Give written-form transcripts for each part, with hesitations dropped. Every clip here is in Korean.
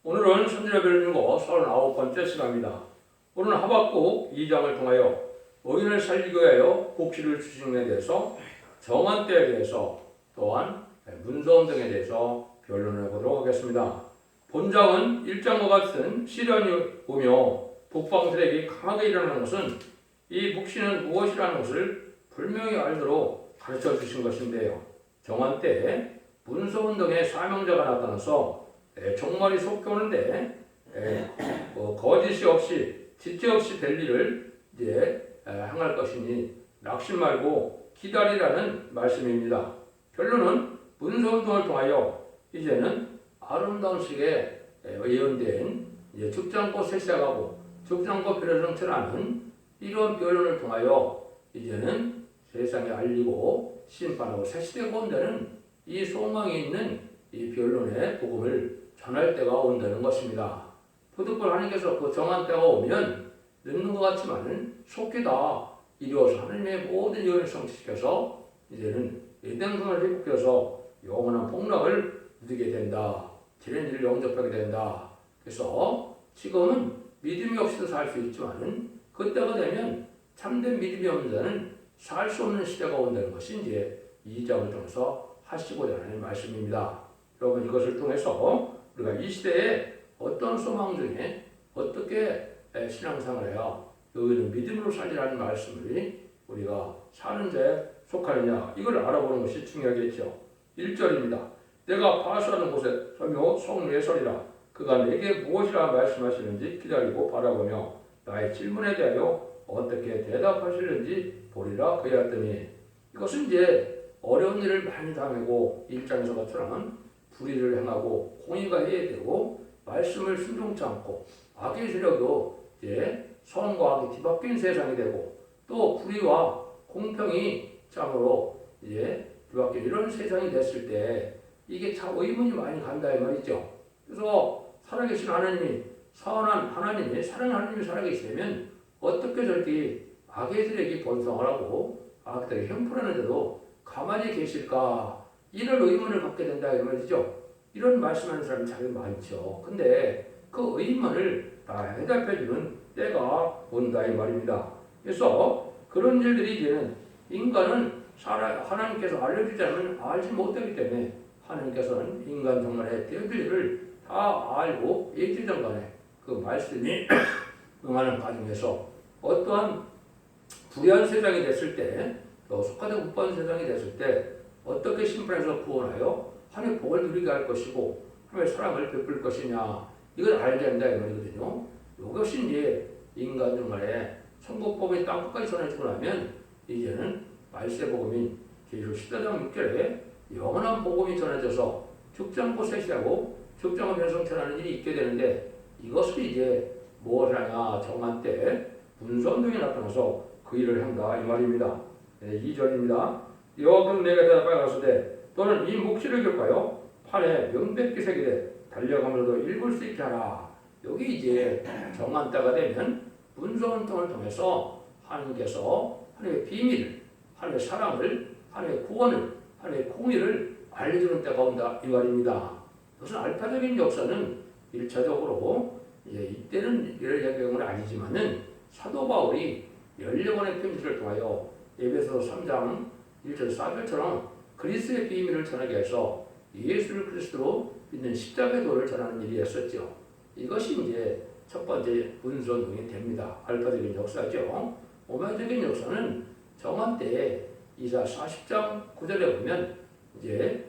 오늘은 선지자별을 읽고 39번째 시간입니다. 오늘은 하박국 2장을 통하여 의인을 살리기 위하여 복지를 주시는 데 대해서 정한 때에 대해서 또한 문서원 등에 대해서 변론을 해보도록 하겠습니다. 본장은 1장과 같은 시련이 오며 북방세력이 강하게 일어나는 것은 이 묵시는 무엇이라는 것을 분명히 알도록 가르쳐 주신 것인데요. 정한 때에 문서원 등의 사명자가 나타나서 종말이 속해오는데 거짓이 없이 지체 없이 될 일을 이제 행할 것이니 낙심 말고 기다리라는 말씀입니다. 결론은 문서운동을 통하여 이제는 아름다운 식의 예언된 죽지 않고 쇠시하고 죽지 않고 변화성천하는 이런 변론을 통하여 이제는 세상에 알리고 심판하고 새 시대가 온다는 이 소망이 있는 이 변론의 복음을 전할 때가 온다는 것입니다. 부득불 하나님께서 그 정한 때가 오면 늦는 것 같지만은 속히 다 이루어서 하나님의 모든 예언을 성취시켜서 이제는 에덴성을 회복해서 영원한 복락을 누리게 된다. 지렌지를 영접하게 된다. 그래서 지금은 믿음이 없이도 살 수 있지만은 그때가 되면 참된 믿음이 없는 자는 살 수 없는 시대가 온다는 것이 이제 이 장을 통해서 하시고자 하는 말씀입니다. 여러분 이것을 통해서 우리가 이 시대에 어떤 소망 중에 어떻게 신앙생활을 해야 여기는 믿음으로 살리라는 말씀을 우리가 사는 자에 속하느냐 이걸 알아보는 것이 중요하겠죠. 1절입니다. 내가 파수하는 곳에 서며 성루에 서리라. 그가 내게 무엇이라 말씀하시는지 기다리고 바라보며 나의 질문에 대하여 어떻게 대답하시는지 보리라 그랬더니 이것은 이제 어려운 일을 많이 당하고 일장에서 것처럼 불의를 행하고 공의가 해야 되고 말씀을 순종치 않고 악의 세력도 이제 선과 악이 뒤바뀐 세상이 되고 또 불의와 공평이 참으로 이제 뒤바뀐 이런 세상이 됐을 때 이게 참 의문이 많이 간다 이 말이죠. 그래서 살아계신 하나님이 선한 하나님이 사랑하는 하나님이 살아계시면 어떻게 저렇게 악의 세력이 번성을 하고 악들이 형편하는데도 가만히 계실까 이런 의문을 갖게 된다 이 말이죠. 이런 말씀하는 사람이 참 많죠. 근데 그 의문을 다 해답해주는 때가 온다 이 말입니다. 그래서 그런 일들이 이제는 인간은 하나님께서 알려주지 않으면 알지 못하기 때문에 하나님께서는 인간 정말의 대비를 다 알고 예지정간에 그 말씀이 응하는 과정에서 어떠한 불의한 세상이 됐을 때 또 속하되 못 받은 세상이 됐을 때 어떻게 심판해서 구원하여 하나님의 복을 누리게 할 것이고 하나님의 사랑을 베풀 것이냐 이걸 알게 한다 이 말이거든요. 이것이 이제 인간 정말에 천국복음이 땅끝까지 전해지고 나면 이제는 말세복음인 계시록 14장 6절에 영원한 복음이 전해져서 죽지 않고 쇠시하고 죽지 않고 변성천하는 일이 있게 되는데 이것을 이제 무엇을 하냐 정한 때 문선동이 나타나서 그 일을 한다 이 말입니다. 2절입니다. 여호와께서 내게 대답하여 가로되 또는 이 묵시를 격하여 판에 명백히 새기되 달려가면서도 읽을 수 있게 하라. 여기 이제 정한 때가 되면 문서운동을 통해서 하나님께서 하나님의 비밀을, 하나님의 사랑을, 하나님의 구원을, 하나님의 공의를 알려주는 때가 온다 이 말입니다. 이것은 알파적인 역사는 1차적으로 이때는 이럴 예경은 아니지만은 사도 바울이 14권의 편지를 통하여 에베소서 3장 1절 4절처럼 그리스도의 비밀을 전하게 해서 예수를 그리스도로 믿는 십자가의 도를 전하는 일이 있었죠. 이것이 이제 첫 번째 문서운동이 됩니다. 알파적인 역사죠. 오마적인 역사는 정한 때에 이사 40장 9절에 보면 이제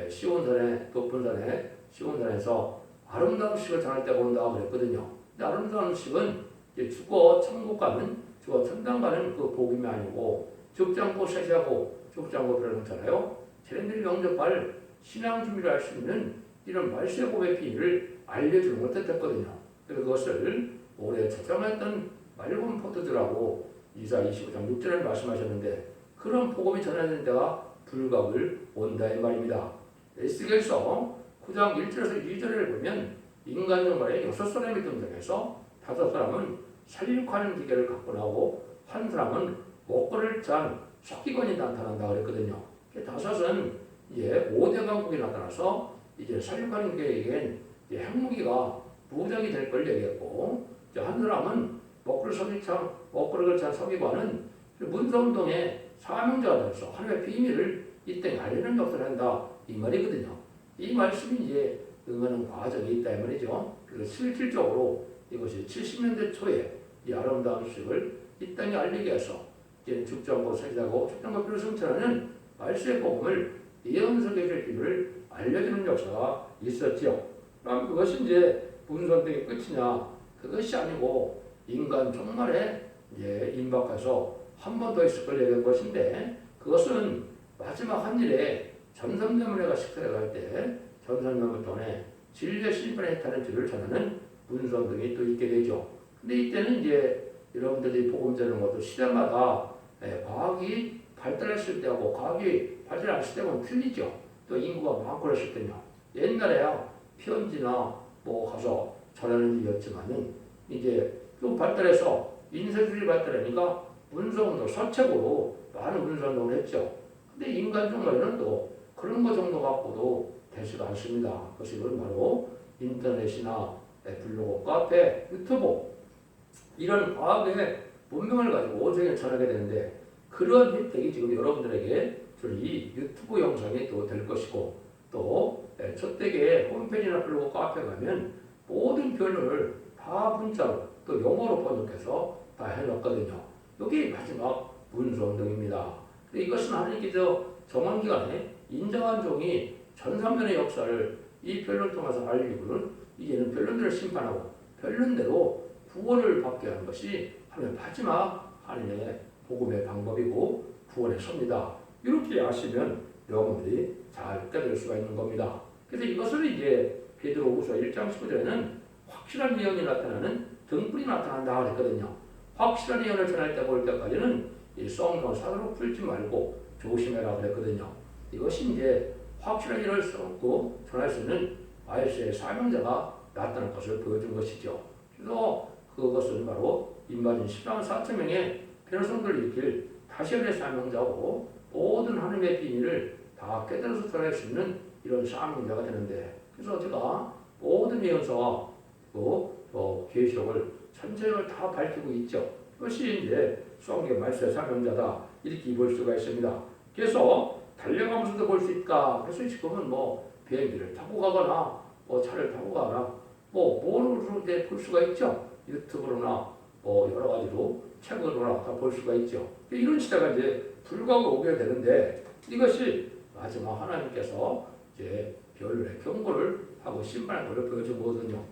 시온산에 높은 산에 시온산에서 아름다운 식을 전할 때가 온다고 그랬거든요. 근데 아름다운 식은 이제 죽어 천국 가는 죽어 천당 가는 그 복음이 아니고 죽지 않고 쇠시하고 죽지 않고 변화성천하여 쟤네들이 영접할 신앙 준비를 할 수 있는 이런 말세복음의 비밀을 알려주는 것 같았거든요. 그래서 그것을 오래 저장했던 맑은 포도주라고 이사 25장 6절에 말씀하셨는데 그런 복음이 전해지는 때가 불가을 온다 이 말입니다. 에스겔서 9장 1절에서 2절을 보면 인간 정말에 6사람이 등장해서 5사람은 살육하는 기계를 갖고 나오고 한 사람은 목걸이를 짠 석기관이 나타난다 그랬거든요. 5은 이제 5대 강국이 나타나서 이제 살육하는 기계에겐 이제 핵무기가 무작이 될 걸 얘기했고, 이제 한 사람은 먹구를 찬 서기관은 문서운동의 사명자가 돼서 하나님의 비밀을 이 땅에 알리는 역사를 한다 이 말이거든요. 이 말씀이 이제 응하는 과정이 있다 이 말이죠. 그래서 실질적으로 이것이 70년대 초에 이 아름다운 소식을 이 땅에 알리기 위해서 이제 죽전고 서기자고 죽전고 표를 성천하는 말세의 복음을 예언서계의 비밀을 알려주는 역사가 있었지요. 그럼 그것이 이제 문선택의 끝이냐? 그것이 아니고 인간 종말에 이제 임박해서 한 번 더 있을 걸 얘기한 것인데, 그것은 마지막 한 일에 전선대문회가 식사를 때 전선대문 동안에 진리의 심판에 있다는 줄을 전하는 문서 등이 또 있게 되죠. 근데 이때는 이제 여러분들이 복음 전하는 것도 시대마다 과학이 발달했을 때하고 과학이 발달 안 했을 때하고는 틀리죠. 또 인구가 많고 그랬을 때요. 옛날에야 편지나 뭐 가서 전하는 일이었지만은 이제 좀 발달해서 인쇄술이 발달하니까 문서운동, 서책으로 많은 문서운동을 했죠. 근데 인간 종말에는 또 그런 거 정도 갖고도 되지가 않습니다. 그것이 바로 인터넷이나 블로그, 카페, 유튜브 이런 과학의 문명을 가지고 온 세계에 전하게 되는데, 그런 혜택이 지금 여러분들에게 이 유튜브 영상이 또 될 것이고, 또 저택에 홈페이지나 블로그, 카페 가면 모든 변론을 다 문자로 또 영어로 번역해서 다 해놨거든요. 여기 마지막 문서운동입니다. 이것은 하나님께서 정원기간에 인정한 종이 전삼년의 역사를 이 변론을 통해서 알리고는 이제는 변론들을 심판하고 변론대로 구원을 받게 하는 것이 하나님의 마지막 하나님의 복음의 방법이고 구원의 섭니다. 이렇게 아시면 여러분들이 잘 깨달을 수가 있는 겁니다. 그래서 이것을 이제 베드로후서 1장 19절에는 확실한 예언이 나타나는 등불이 나타난다 그랬거든요. 확실한 예언을 전할 때 볼 때까지는 이 성경 사도로 풀지 말고 조심해라 그랬거든요. 이것이 이제 확실한 예언을 써놓고 전할 수 있는 말세의 사명자가 나타날 것을 보여준 것이죠. 그래서 그것은 바로 인마진 10만 4천 명의 변호성들을 일으킬 다시엘의 사명자고 모든 하나님의 비밀을 다 깨달아서 전할 수 있는 이런 사명자가 되는데, 그래서 제가 모든 예언서와 또 계시록을 전체를 다 밝히고 있죠. 그것이 이제 성경 말씀의 사명자다 이렇게 볼 수가 있습니다. 그래서 달려가면서도 볼 수 있다. 그래서 지금은 뭐 비행기를 타고 가거나 뭐 차를 타고 가거나 뭐 뭐로 볼 수가 있죠. 유튜브로나 뭐 여러 가지로 책으로나 다 볼 수가 있죠. 이런 시대가 이제 불가고 오게 되는데, 이것이 마지막 하나님께서 이제 변론의 경고를 하고 심판의 것을 보여준 거거든요.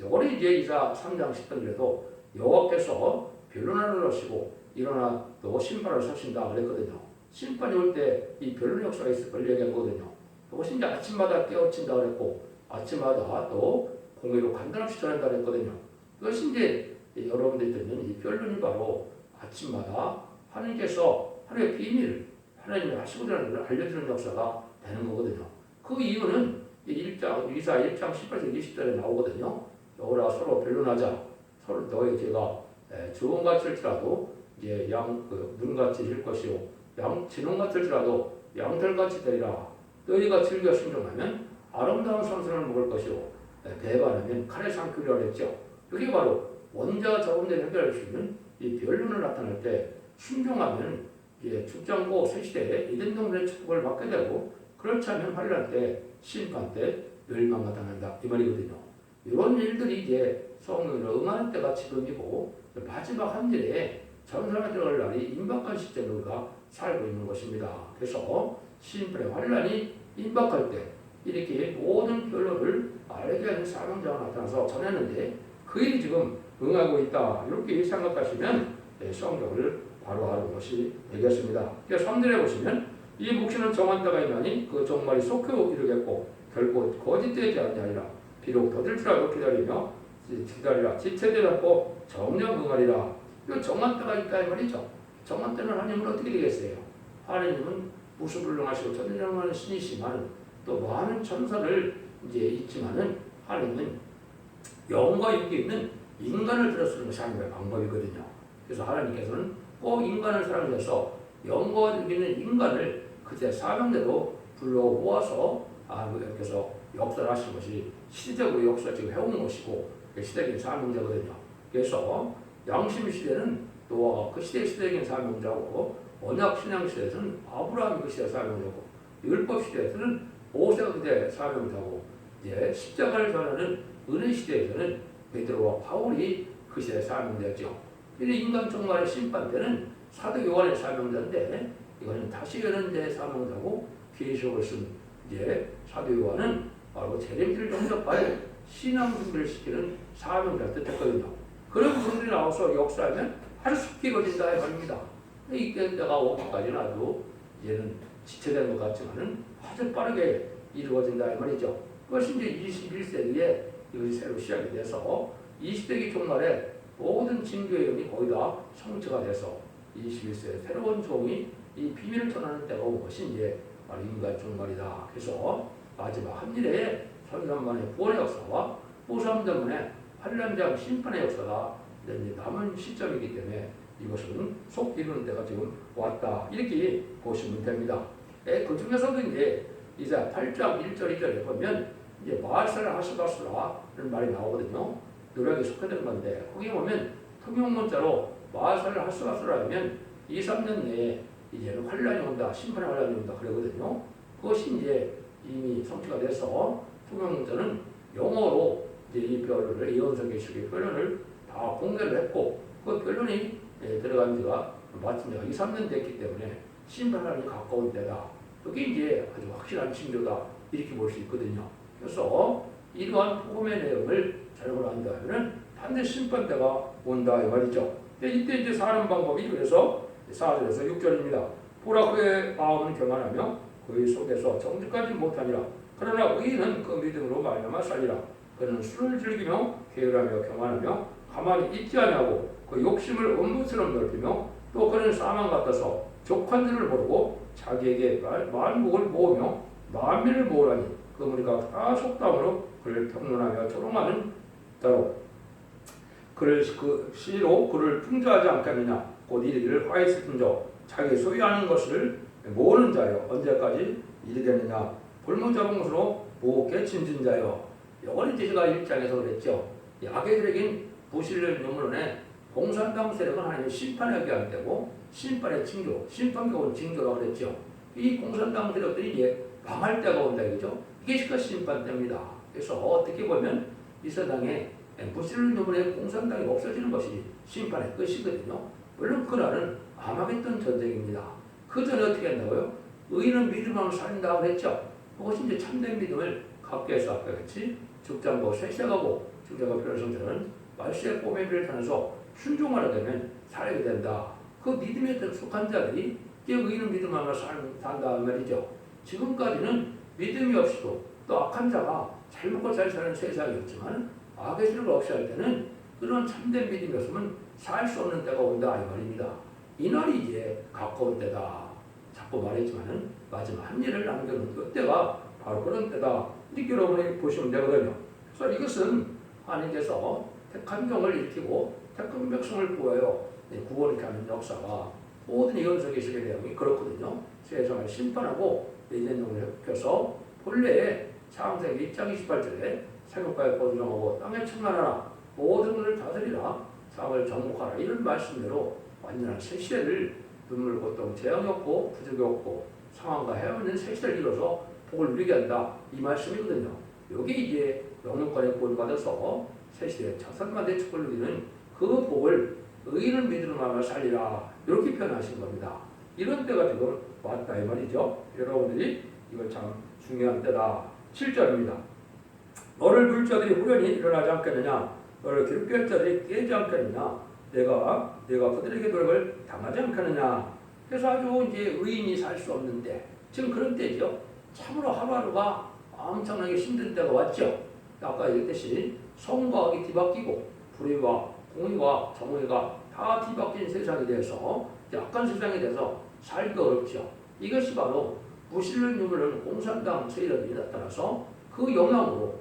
우리 이제 이사 3장 10절에도 여호와께서 변론하러 오시고 일어나 또 심판을 서신다 그랬거든요. 심판이 올 때 이 변론 역사가 있을 걸 얘기한 거거든요. 그것이 이제 아침마다 깨우친다 그랬고, 아침마다 또 공의로 간단없이 전한다 그랬거든요. 그것이 이제 여러분들이 듣는 이 변론이 바로 아침마다 하나님께서 하나님의 비밀, 하나님의 하시고자 것을 알려주는 역사가 되는 거거든요. 그 이유는 이사 1장 18절 20절에 나오거든요. 너희가 서로 변론하자. 서로 너희 제가 좋은 가치일지라도 이제 눈같이 질 것이요, 진홍같을지라도 양털같이 되리라. 너희가 즐겨 순종하면 아름다운 선선을 먹을 것이요, 배반하면 칼에 삼키리라 했죠. 이게 바로 원자와 적음들을 해결할 수 있는 이 변론을 나타낼 때 순종하면 이제 죽장고 새시대에 이된 동물의 축복을 받게 되고, 그렇지 않으면 환란 때 심판 때 멸망가 당한다 이 말이거든요. 이런 일들이 이제 성령으로 응하는 때가 지금이고, 마지막 한 일에 전사가 들어갈 날이 임박한 시점에 우리가 살고 있는 것입니다. 그래서 심판의 환란이 임박할 때 이렇게 모든 변론을 알게 하는 사명자가 나타나서 전했는데, 그 일이 지금 응하고 있다 이렇게 생각하시면 성경을 바로 하는 것이 되겠습니다. 그래서 3절에 보시면 이 묵시는 정한 때가 있나니 그 종말이 속히 이르겠고 결코 거짓되지 아니하리라. 비록 더딜지라도 기다리라. 지체되지 않고 정령 응하리라. 이거 정한 때가 있다 이 말이죠. 정한 때는 하나님은 어떻게 되겠어요? 하나님은 무수불능하시고 전능하는 신이시만 또 많은 천사를 이제 있지만은 하나님은 영과 육이 있는 인간을 들어쓰는 것이 하나님의 방법이거든요. 그래서 하나님께서는 꼭 인간을 사랑해서 영과 육이 있는 인간을 그때 사명대로 불러 모아서 이렇게 해서 역사를 하신 것이 시대적으로 역사 지금 해온 것이고 시대적인 사명자거든요. 그래서 양심 시대는 노아가 그 시대의 시대적인 사명자고 언약 신앙 시대에서는 아브라함이 그 시대 사명자고 율법 시대에서는 모세가 그때 사명자고 이제 십자가를 전하는 은혜 시대에서는 베드로와 바울이 그 시대의 사명자죠. 근데 인간 종말의 심판 때는 사도 요한의 사명자인데 이거는 다시 여는 데 사명자고 계시록을 쓴 이제 사도 요한은 바로 재림을 영접할 신앙 준비를 시키는 사명자 뜻했거든요. 그런 분들이 나와서 역사하면 아주 속히 거진다 말입니다. 이때 때가 오기까지는 아주 이제는 지체된 것 같지만은 아주 빠르게 이루어진다 이 말이죠. 그것이 이제 21세기에 이것이 새로 시작이 돼서 20세기 종말에 모든 진교의 영이 거의 다 성취가 돼서 21세기 새로운 종이 이 비밀을 전하는 때가 온 것이 이제 바로 인간 종말이다. 그래서 마지막 한 일에 천년만의 구원의 역사와 후삼전문의 환란장 심판의 역사가 이제 남은 시점이기 때문에 이것은 속 이루는 때가 지금 왔다. 이렇게 보시면 됩니다. 그 중에서도 이제 이사야 8장 1절 2절에 보면 이제 마살라 하스바스라는 말이 나오거든요. 노력에 속해되는 건데 거기 보면 통용문자로 마살라 하스바스라 하면 2, 3년 내에 이제는 환란이 온다, 심판의 환란이 온다 그러거든요. 그것이 이제 이미 성취가 돼서 통용문자는 영어로 이제 이 변론을 이원석의 식의 변론을 다 공개를 했고 그 변론이 들어간 지가 마침 2, 3년 됐기 때문에 심판하기 가까운 때다. 그게 이제 아주 확실한 징조다. 이렇게 볼 수 있거든요. 그래서 이러한 복음의 내용을 잘못 안다면 반드시 심판 때가 온다 이 말이죠. 이때 이제 사는 방법이 그래서 4절에서 6절입니다. 보라 그의 마음은 교만하며 그의 속에서 정직하지 못하니라. 그러나 의인은 그 믿음으로 말미암아 살리라. 그는 술을 즐기며 게으르하며 교만하며 가만히 있지 아니하고 그 욕심을 음부처럼 넓히며 또 그는 사망 같아서 족한 줄을 모르고 자기에게 만국을 모으며 만민을 모으라니 그 무리가 다 속담으로 그를 평론하며 조롱하는 따로 그를 그 시로 그를 풍조하지 않겠느냐. 곧 이르기를 화이스 풍조 자기 소유하는 것을 모으는 자여 언제까지 이리 되느냐. 볼모잡은 것으로 모으게 진진 자여. 이거는 제가 1장에서 그랬죠. 악의들에겐 부실을 유물론에 공산당 세력은 하나님의 심판에 의한 때고 심판의 징조, 심판가 온 징조라고 그랬죠. 이 공산당 세력들이 이제 망할 때가 온다 이거죠. 이게 그 심판 때입니다. 그래서 어떻게 보면 이 세상에 부실을 유물에 공산당이 없어지는 것이 심판의 끝이거든요. 물론 그날은 아마겟돈 전쟁입니다. 그 전에 어떻게 한다고요? 의인은 믿음으로 살린다고 그랬죠. 그것이 이제 참된 믿음을 갖게 해서 아까 같이 죽장고 쇠시하고 죽장고 필요성자는 말세의 꼬매비를 타면서 순종하게 되면 살게 된다. 그 믿음에 속한 자들이 이제 의인은 믿음으로 산다 말이죠. 지금까지는 믿음이 없이도 또 악한 자가 잘 먹고 잘 사는 세상이었지만 악의 세력을 없이 할 때는 그런 참된 믿음이 없으면 살 수 없는 때가 온다 이 말입니다. 이날이 이제 가까운 때다. 자꾸 말했지만은 마지막 한 일을 남겨놓은 그때가 바로 그런 때다. 이렇게 여러분이 보시면 되거든요. 그래서 이것은 하나님께서 택한 종을 일으키고 택한 백성을 구하여 구원케 하는 역사가 모든 예언서 계시의 내용이 그렇거든요. 세상을 심판하고 예전용을 펴서 본래의 창세기 1장 28절에 생육과에 보존하고 땅에 충만하라 모든 것을 다스리라 상을 정복하라 이런 말씀대로 완전한 새 시대를 눈물 고통 재앙이 없고 부족이 없고 상황과 헤어있는 새 시대를 이뤄서 복을 누리게 한다 이 말씀이거든요. 여기 이제 영육간에 구원받아서 새 시대 자선만대 축복을 누리는 그 복을 의인을 믿음으로 마음을 살리라 이렇게 표현하신 겁니다. 이런 때가 지금 왔다 이 말이죠. 여러분들이 이걸 참 중요한 때다. 7절입니다. 너를 불 자들이 후련히 일어나지 않겠느냐. 너를 괴롭게 할 자들이 깨지 않겠느냐. 내가 그들에게 노력을 당하지 않겠느냐. 그래서 아주 이제 의인이 살 수 없는 때 지금 그런 때죠. 참으로 하루하루가 엄청나게 힘든 때가 왔죠. 아까 얘기했듯이 성과학이 뒤바뀌고 불의와 공의와 정의가 다 뒤바뀐 세상이 돼서 약한 세상이 돼서 살기가 어렵죠. 이것이 바로 부실을 유물은 공산당 세력이 나타나서 그 영향으로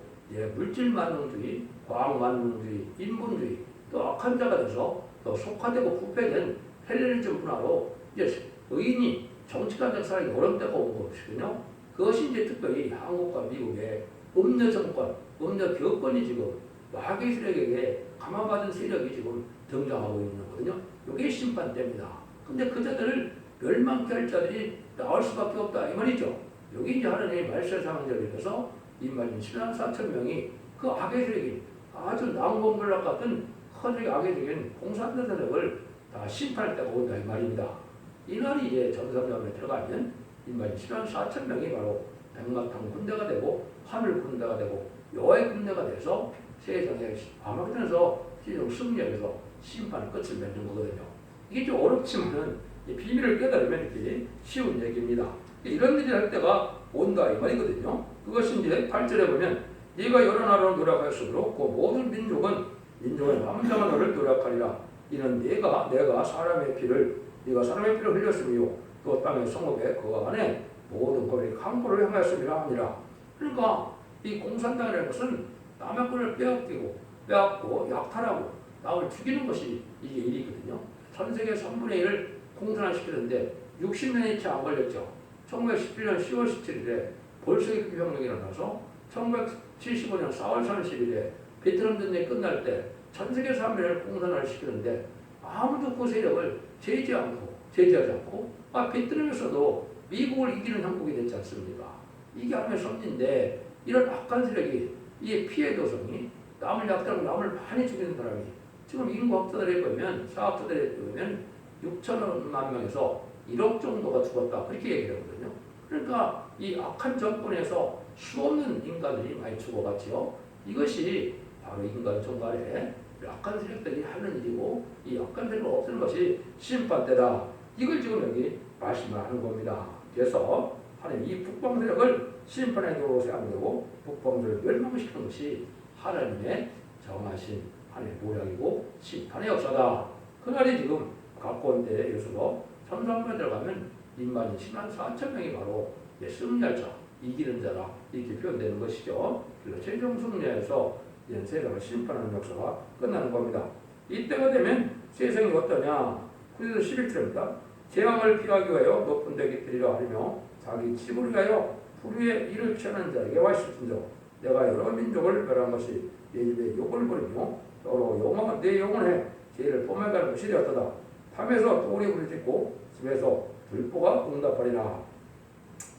물질 만능주의, 과학 만능주의, 인본주의 또 악한 자가 돼서 또 속화되고 부패된 헬레니즘 문화로 이제 의인이 정치가적 살기 어려운 때가 온 것이거든요. 그것이 이제 특별히 한국과 미국의 음녀 정권, 음녀 교권이 지금 마귀 세력에게 감화받은 세력이 지금 등장하고 있는 거거든요. 이게 심판대입니다. 근데 그자들을 멸망케 할 자들이 나올 수밖에 없다 이 말이죠. 여기 이제 하나님의 말세 상황절에서 인마진 7만 4천 명이 그 악의 세력이 아주 낭봉불락 같은 허되게 악의 세력인 공산당 세력을 다 심판할 때가 온다 이 말입니다. 이날이 이제 전성기에 들어가면 인마진 7만 4천 명이 바로 백마탄 군대가 되고 하늘 군대가 되고 여호와의 군대가 돼서 세상에 아마겟돈에서 최종 승리하면서 심판의 끝을 맺는 거거든요. 이게 좀 어렵지만은 비밀을 깨달으면 이렇게 쉬운 얘기입니다. 이런 일이 할 때가 온다 이 말이거든요. 그것이 이제 8절에 보면 네가 여러 나라로 노력하였으므로 그 모든 민족은 남자가 너를 노력하리라. 이는 내가 사람의 피를 흘렸으며 또 땅의 성읍에 그 안에 모든 거리 강포를 행하였음이라 하니라. 그러니까 이 공산당이라는 것은 남의 것을 빼앗고 약탈하고 남을 죽이는 것이 이게 일이거든요. 전 세계 3분의 1을 공산화시키는데 60년이 채 안 걸렸죠. 1917년 10월 17일에 볼셰비크 혁명이 일어나서 1975년 4월 30일에 베트남 전쟁이 끝날 때 전 세계 3분의 1을 공산화를 시키는데 아무도 그 세력을 제지하지 않고 베트남에서도 미국을 이기는 형국이 됐지 않습니까? 이게 하나의 섭리인데 이런 악한 세력이 이 피해 도성이 남을 약탈하고 남을 많이 죽이는 사람이 지금 인구학자들에 보면 사학자들에 보면 6천만 명에서 1억 정도가 죽었다 그렇게 얘기를 하거든요. 그러니까 이 악한 정권에서 수없는 인간들이 많이 죽어갔지요. 이것이 바로 인간 종말에 악한 세력들이 하는 일이고 이 악한 세력을 없애는 것이 심판대다. 이걸 지금 여기 말씀을 하는 겁니다. 그래서 하나님 이 북방 세력을 심판의 도로 세우고 북방 세력을 멸망시키는 것이 하나님의 정하신 하나님의 모략이고 심판의 역사다. 그날이 지금 가까운 때에 예수로 천상관에 들어가면 인만이 10만 4천 명이 바로 승리할 자, 이기는 자라 이렇게 표현되는 것이죠. 그래서 최종 승리에서 이런 세상을 심판하는 역사가 끝나는 겁니다. 이때가 되면 세상이 어떠냐? 그래서 11절입니다. 재앙을 피하기 위하여 높은 데 깃들이라 하며 자기 집을 위하여 불의의 일을 취하는 자에게 와 있을진저 내가 여러 민족을 멸한 것이 내 집에 욕을 부리며 서로 내 영혼에 죄를 범하는 것이 되었다. 밤에서 돌이 부르짖고 집에서 불보가 응답하리라.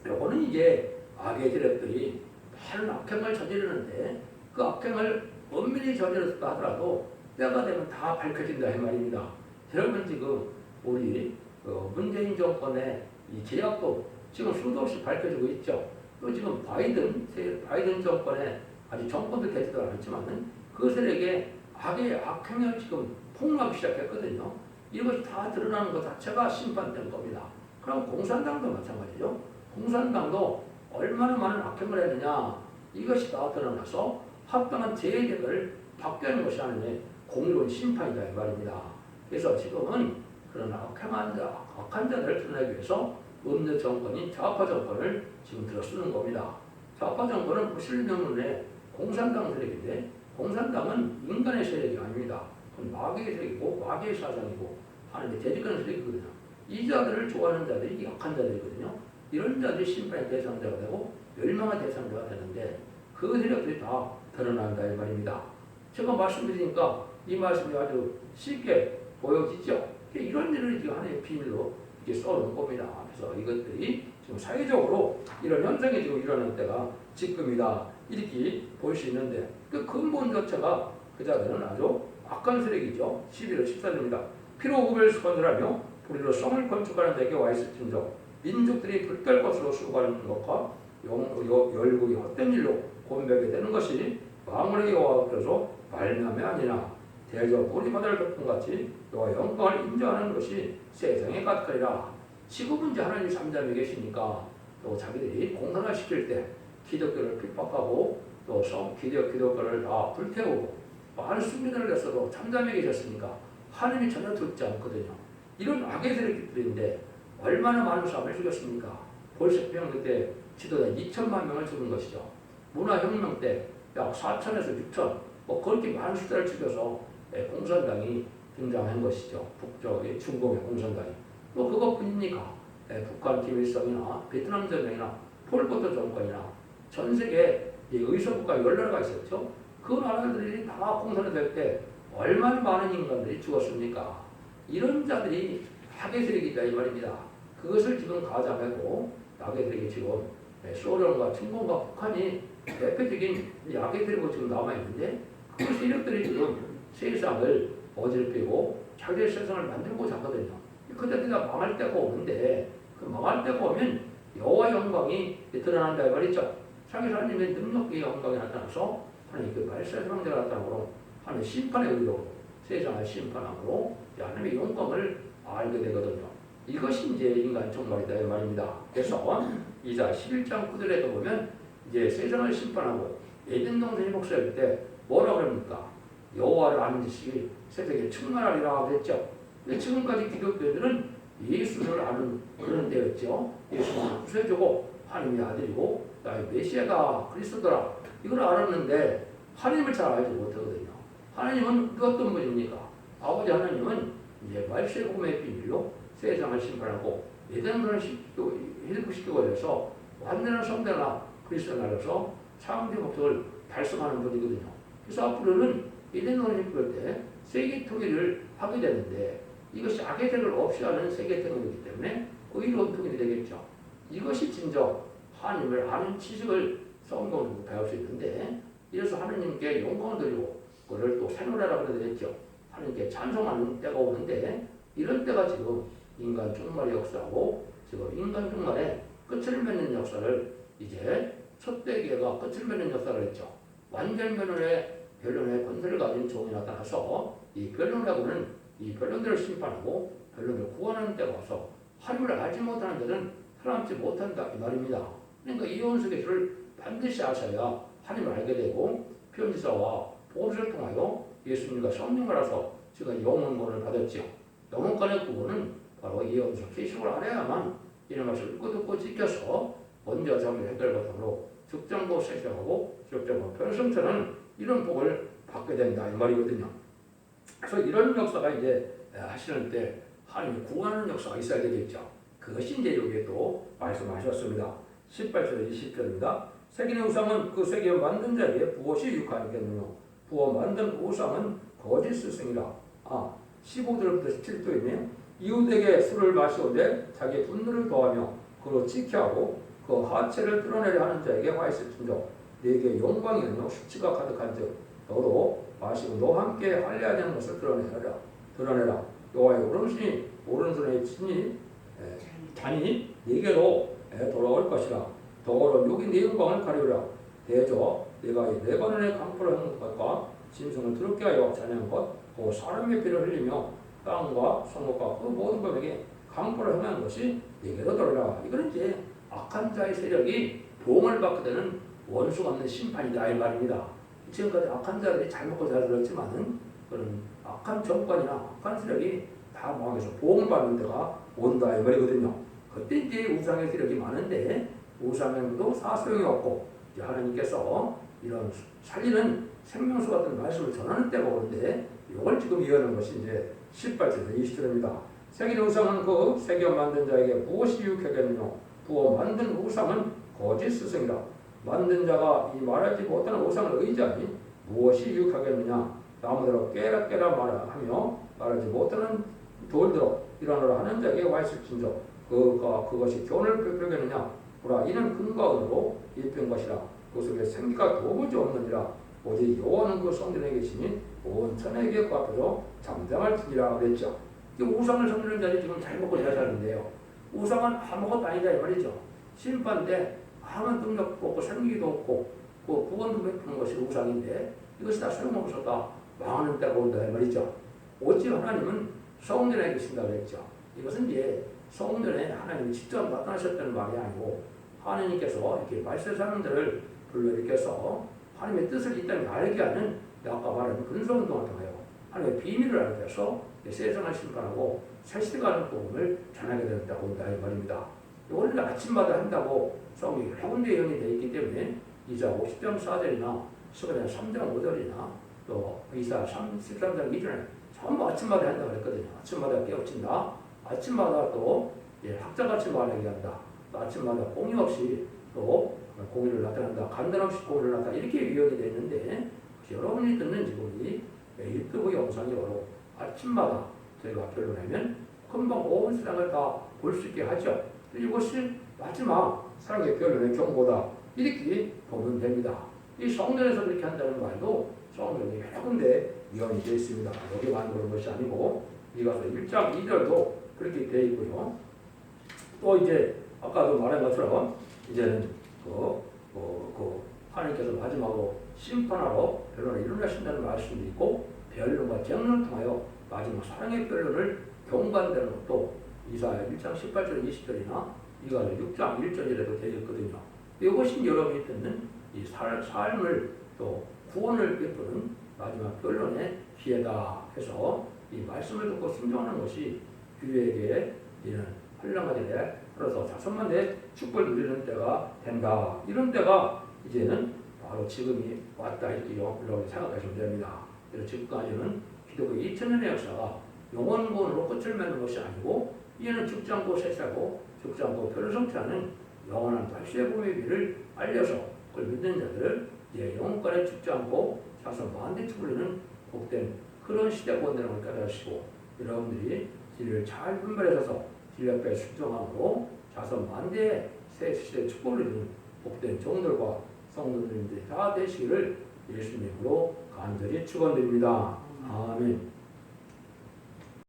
요거는 이제 악의 세력들이 많은 악행을 저지르는데 그 악행을 엄밀히 저질렀다 하더라도 때가 되면 다 밝혀진다 이 말입니다. 여러분 지금 우리 문재인 정권의 이 제약도 지금 수도 없이 밝혀지고 있죠. 또 지금 바이든 정권의 아직 정권도 되지도 않았지만은 그 세력의 악행을 지금 폭로하기 시작했거든요. 이것이 다 드러나는 것 자체가 심판된 겁니다. 그럼 공산당도 마찬가지죠. 공산당도 얼마나 많은 악행을 했느냐 이것이 다 드러나서 합당한 재해를 받게 하는 것이 하나님의 공의로운 심판이다 이 말입니다. 그래서 지금은 그런 악한 자들을 드러내기 위해서 음녀 정권인 좌파 정권을 지금 들어쓰는 겁니다. 좌파 정권은 무슬림 명문의 공산당 세력인데 공산당은 인간의 세력이 아닙니다. 그건 마귀의 세력이고 마귀의 사상이고 하나님의 대적하는 세력이거든요. 이 자들을 좋아하는 자들이 약한 자들이거든요. 이런 자들이 심판의 대상자가 되고 멸망의 대상자가 되는데 그 세력들이 다 드러난다 이 말입니다. 제가 말씀드리니까 이 말씀이 아주 쉽게 보여지죠. 이런 일을 지금 하나님의 비밀로 이렇게 써놓은 겁니다. 그래서 이것들이 지금 사회적으로 이런 현상이 지금 일어나는 때가 지금이다 이렇게 볼 수 있는데 그 근본 자체가 그 자들은 아주 악한 세력이죠. 11월 14절입니다. 피로 구별을 건설하며 불의로 성을 건축하는 데게 와 있을진저 민족들이 불떨 것으로 수고하는 것과 열국이 헛된 일로 곤배하게 되는 것이 망원의 여호와 앞에서 말미암이 아니나 대적 우리 바다를 덮은 같이 여호와 영광을 인정하는 것이 세상에 가득하리라. 지금은 이제 하나님 삼자매 계시니까 또 자기들이 공산화 시킬 때 기독교를 핍박하고 또 기독교를 다 불태우고 많은 순교자를 냈어도 삼자매 계셨으니까 하나님이 전혀 듣지 않거든요. 이런 악의 세력들인데 얼마나 많은 사람을 죽였습니까? 볼셰비크 혁명 때 지도자 2천만 명을 죽은 것이죠. 문화혁명 때 약 4천에서 6천 그렇게 많은 숫자를 죽여서 공산당이 등장한 것이죠. 북쪽의 중공의 공산당이. 또 그것뿐입니까? 북한 김일성이나 베트남 전쟁이나 폴포트 정권이나 전 세계 의석국가 10나라가 있었죠. 그 나라들이 다 공산이 될 때 얼마나 많은 인간들이 죽었습니까? 이런 자들이 악의 세력이다 이 말입니다. 그것을 지금 가장하고 악의 세력이 지금 소련과 중국과 북한이 대표적인 악의 세력으로 지금 남아있는데 그 세력들이 지금 세상을 어질피고 자기의 세상을 만들고자 하거든요. 그때가 망할 때가 오는데 그 망할 때가 오면 여호와 영광이 드러난다 이 말이죠. 자기 하나님의 능력의 영광이 나타나서 하나님 그 말세상자가 나타나므로 하나님 심판의 의도로 세상을 심판함으로 하나님의 영광을 알게 되거든요. 이것이 이제 인간 종말이다 이 말입니다. 그래서 이자 11장 9절에도 보면 이제 세상을 심판하고 에덴 동산이 복수할 때 뭐라고 합니까? 여호와를 아는 지식이 세상에 충만하리라 그랬죠. 지금까지 기독교들은 예수를 아는 그런 때였죠. 예수는 구세주고 하나님의 아들이고 나의 메시아가 그리스도라 이걸 알았는데 하나님을 잘 알지 못하거든요. 하나님은 어떤 분입니까? 아버지 하나님은 이제 말세의 복음의 비밀로 세상을 심판하고 에덴을 회복시키고 해서 완전한 성대나 그리스도 나라에서 창조 목적을 달성하는 분이거든요. 그래서 앞으로는 에덴을 회복할 때 세계 통일을 하게 되는데 이것이 악의 세력을 없이 하는 세계 통일이기 때문에 의로운 통일이 되겠죠. 이것이 진정 하나님을 아는 지식을 성경으로 배울 수 있는데 이래서 하나님께 영광을 드리고 그를 또 새노래라고 그러겠죠. 하나님께 찬송하는 때가 오는데 이런 때가 지금 인간 종말의 역사고 지금 인간 종말의 끝을 맺는 역사를 이제 첫대기가 끝을 맺는 역사를 했죠. 완전 변론의 권세를 가진 종이 나타나서 이 변론하고는 이 변론들을 심판하고 변론을 구원하는 때가 와서 하나님을 알지 못하는 자들은 살아남지 못한다 이 말입니다. 그러니까 이 원수계시를 반드시 아셔야 하나님을 알게 되고 편지서와 보험서를 통하여 예수님과 성령을 알아서 지금 영혼권을 받았죠. 영혼권의 구원은 바로 이 원수 계시를 알아야만 이런 것을 읽고 듣고 지켜서 먼저 자기 해결 바탕으로 적정고 세상하고 적정고 편성처는 이런 복을 받게 된다 이 말이거든요. 그래서 이런 역사가 이제 하시는 때 하나님이 구원하는 역사가 있어야 되겠죠. 그것이 이제 여기에 또 말씀하셨습니다. 18절 20절입니다. 세계의 우상은 그 세계 만든 자에게 무엇이 유익하겠느냐. 부어 만든 우상은 거짓 스승이라. 15절부터 17절 있네요. 이웃에게 술을 마시오되 자기 분노를 더하며 그로 지켜하고 그 하체를 드러내려 하는 자에게 화 있을진저 네게 영광이 아니요 수치가 가득한즉 너도 마시고 너와 함께 할례하지 않는 것을 드러내라. 여호와의 오른손에 친히 잔이 네게로 돌아올 것이라. 더러운 욕이 네 영광을 가리우라. 대저 내가 이 레바논의 강포를 하는 것과 짐승을 더럽게 하여 자냐는 것, 그 사람의 피를 흘리며 땅과 성목과 그 모든 것에게 강포를 행하는 것이 네게로 돌아라. 이거는 이제 악한 자의 세력이 보응을 받게 되는 원수가 없는 심판이다 이 말입니다. 지금까지 악한 자들이 잘 먹고 잘 살았지만은 그런 악한 정권이나 악한 세력이 다 망해서 보응을 받는 데가 온다 이 말이거든요. 그때 이제 우상의 세력이 많은데 우상행도 사소용이 없고 이제 하나님께서 이런 살리는 생명수 같은 말씀을 전하는 때가 오는데 이걸 지금 이해하는 것이 이제 18절에서 20절입니다. 세계 우상은 그 세계 만든 자에게 무엇이 유익하겠느냐. 부어 만든 우상은 거짓 스승이라. 만든 자가 이 말하지 못하는 우상을 의지하니 무엇이 유익하겠느냐. 나무대로 깨라 말하며 말하지 못하는 돌들어 일어나라 하는 자에게 와 있을진저 그것이 교훈을 베풀겠느냐. 보라 이는 금과 은으로 입힌 것이라. 그 속에 생기가 도무지 없느니라. 오직 여호와는 그 성전에 계시니 온 천하에게 그 앞에서 잠잠할 뿐이라 그랬죠. 우상을 섬기는 자들이 지금 잘 먹고 잘 사는데요. 우상은 아무것도 아니다 이 말이죠. 심판 때 아무 능력도 없고 생기도 없고 그 구원도 베푸는 것이 우상인데 이것이 다 소용없었다. 망하는 때가 온다 이 말이죠. 오직 하나님은 성전에 계신다 그랬죠. 이것은 이제 성전에 하나님이 직접 나타나셨다는 말이 아니고 하나님께서 이렇게 말세 사람들을 불러일으켜서 하나님의 뜻을 이 땅에 알게 하는 아까 말한 근성운동을 통하여 하나님의 비밀을 알게 해서 세상을 심판하고 새시대가 복음을 전하게 된다고 한다 이 말입니다. 이거는 아침마다 한다고 성경이 여러 군데 예언이 되어 있기 때문에 이사 50장 4절이나 스가랴 3장 5절이나 또 이사 13장 2절에 전부 아침마다 한다고 그랬거든요. 아침마다 깨우친다. 아침마다 또 학자같이 말하게 한다. 아침마다 공유 없이 또 공의를 나타낸다, 간단없이 공의를 나타낸다 이렇게 위원이 되어 있는데 여러분이 듣는 지금이 유튜브 영상이 바로 아침마다 저희가 변론하면 금방 온 세상을 다 볼 수 있게 하죠. 이것이 마지막 사랑의 변론의 경고다 이렇게 보면 됩니다. 이 성전에서 이렇게 한다는 말도 성전이 여러 군데 위원이 되어 있습니다. 여기만 그런 것이 아니고 이가서 1장 2절도 그렇게 되어 있고요. 또 이제 아까도 말한 것처럼 이제는 하나님께서 마지막으로 심판하러 변론을 일어나신다는 말씀도 있고 변론과 쟁론을 통하여 마지막 사랑의 변론을 경고한다는 것도 이사야 1장 18절 20절이나 이가서 6장 1절이라도 되어 있거든요. 이것이 여러분이 듣는 이 삶을 또 구원을 베푸는 마지막 변론의 기회다 해서 이 말씀을 듣고 순종하는 것이 교회에게 이는 환란가들에 그래서 자손만의 축복을 누리는 때가 된다. 이런 때가 이제는 바로 지금이 왔다 이렇게 여러분이 생각하시면 됩니다. 그래서 지금까지는 기독교의 2000년의 역사가 영원권으로 끝을 맺는 것이 아니고 이에는 죽지 않고 쇠사고 죽지 않고 별을 성취하는 영원한 다시의 복음의 길을 알려서 그걸 믿는 자들을 이제 영원권에 죽지 않고 자손 만대 축을리는 복된 그런 시대가 온다는 걸 깨달으시고 여러분들이 진리를 잘 분별하셔서 진리 앞에 순종함으로 자손 만대의 새 시대의 축복을 누리는 복된 종들과 성도들인데 다 되시기를 예수님으로 간절히 축원드립니다. 아멘.